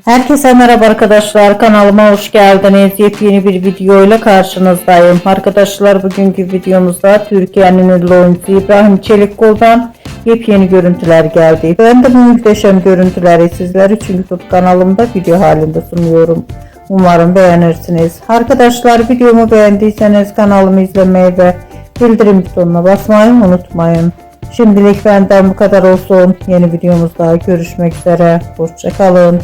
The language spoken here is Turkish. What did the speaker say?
Herkese merhaba arkadaşlar, kanalıma hoş geldiniz. Yepyeni bir video ile karşınızdayım. Arkadaşlar, bugünkü videomuzda Türkiye'nin ünlü oyuncusu İbrahim Çelikkol'dan yepyeni görüntüler geldi. Ben de bu muhteşem görüntüleri sizler için YouTube kanalımda video halinde sunuyorum. Umarım beğenirsiniz. Arkadaşlar, videomu beğendiyseniz kanalımı izlemeyi ve bildirim butonuna basmayı unutmayın. Şimdilik benden bu kadar olsun. Yeni videomuzda görüşmek üzere. Hoşça kalın.